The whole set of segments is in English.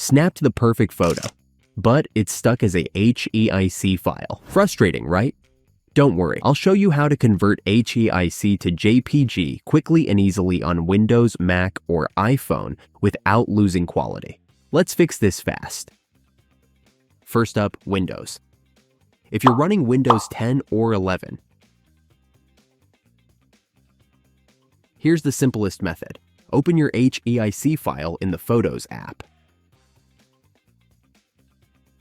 Snapped the perfect photo, but it's stuck as a HEIC file. Frustrating, right? Don't worry, I'll show you how to convert HEIC to JPG quickly and easily on Windows, Mac, or iPhone without losing quality. Let's fix this fast. First up, Windows. If you're running Windows 10 or 11, here's the simplest method. Open your HEIC file in the Photos app.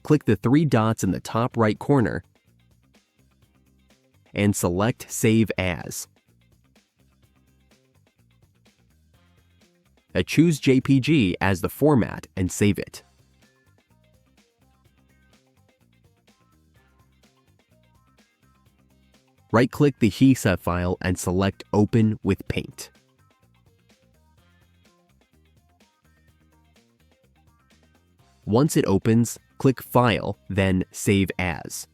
Click the three dots in the top right corner and select Save As. Choose JPG as the format and save it. Right-click the HEIC file and select Open with Paint. Once it opens, click File, then Save As.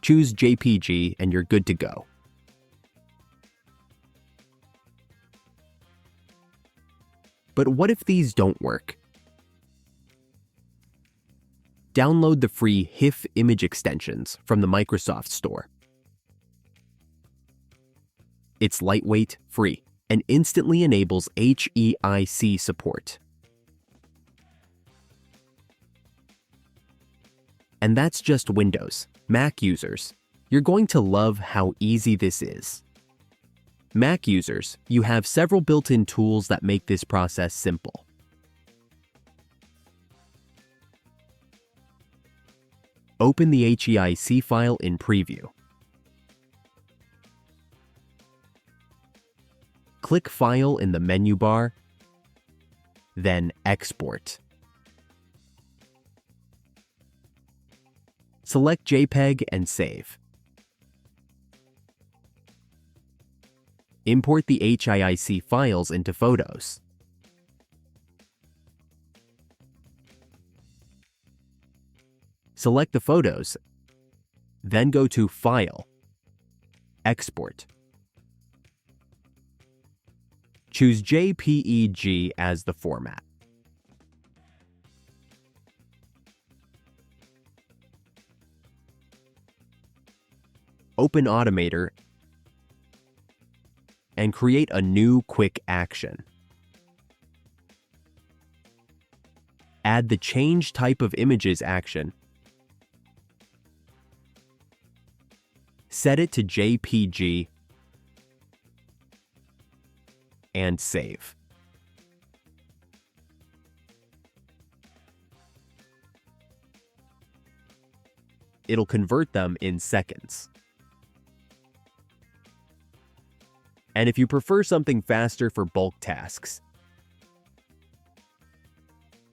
Choose JPG and you're good to go. But what if these don't work? Download the free HEIC image extensions from the Microsoft Store. It's lightweight, free, and instantly enables HEIC support. And that's just Windows. Mac users, you're going to love how easy this is. Mac users, you have several built-in tools that make this process simple. Open the HEIC file in Preview. Click File in the menu bar, then Export. Select JPEG and save. Import the HEIC files into Photos. Select the photos, then go to File, Export. Choose JPEG as the format. Open Automator and create a new quick action. Add the Change Type of Images action. Set it to JPG and save. It'll convert them in seconds. And if you prefer something faster for bulk tasks,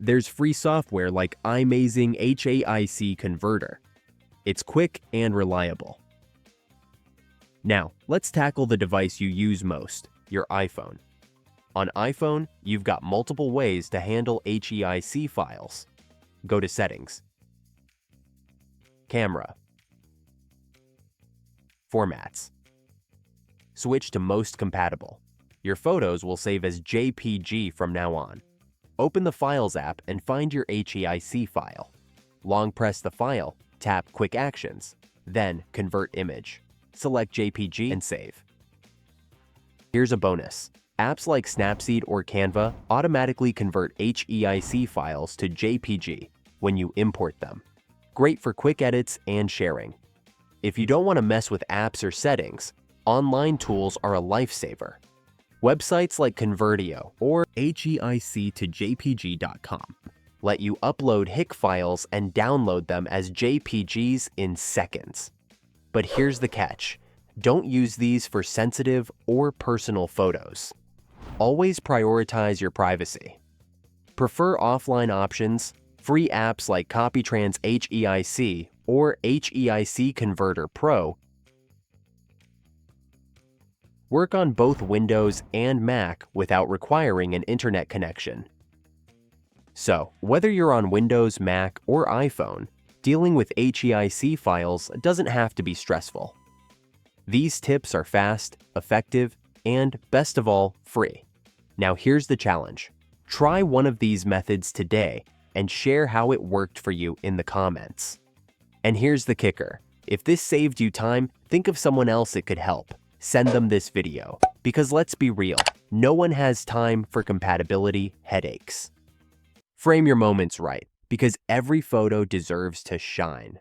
there's free software like iMazing HEIC Converter. It's quick and reliable. Now, let's tackle the device you use most, your iPhone. On iPhone, you've got multiple ways to handle HEIC files. Go to Settings, Camera, Formats. Switch to Most Compatible. Your photos will save as JPG from now on. Open the Files app and find your HEIC file. Long press the file, tap Quick Actions, then Convert Image. Select JPG and save. Here's a bonus. Apps like Snapseed or Canva automatically convert HEIC files to JPG when you import them. Great for quick edits and sharing. If you don't want to mess with apps or settings, online tools are a lifesaver. Websites like Convertio or HEIC to JPG.com let you upload HEIC files and download them as JPGs in seconds. But here's the catch. Don't use these for sensitive or personal photos. Always prioritize your privacy. Prefer offline options, free apps like Copytrans HEIC or HEIC Converter Pro. Work on both Windows and Mac without requiring an internet connection. So, whether you're on Windows, Mac, or iPhone, dealing with HEIC files doesn't have to be stressful. These tips are fast, effective, and, best of all, free. Now here's the challenge. Try one of these methods today and share how it worked for you in the comments. And here's the kicker. If this saved you time, think of someone else it could help. Send them this video. Because let's be real, no one has time for compatibility headaches. Frame your moments right, because every photo deserves to shine.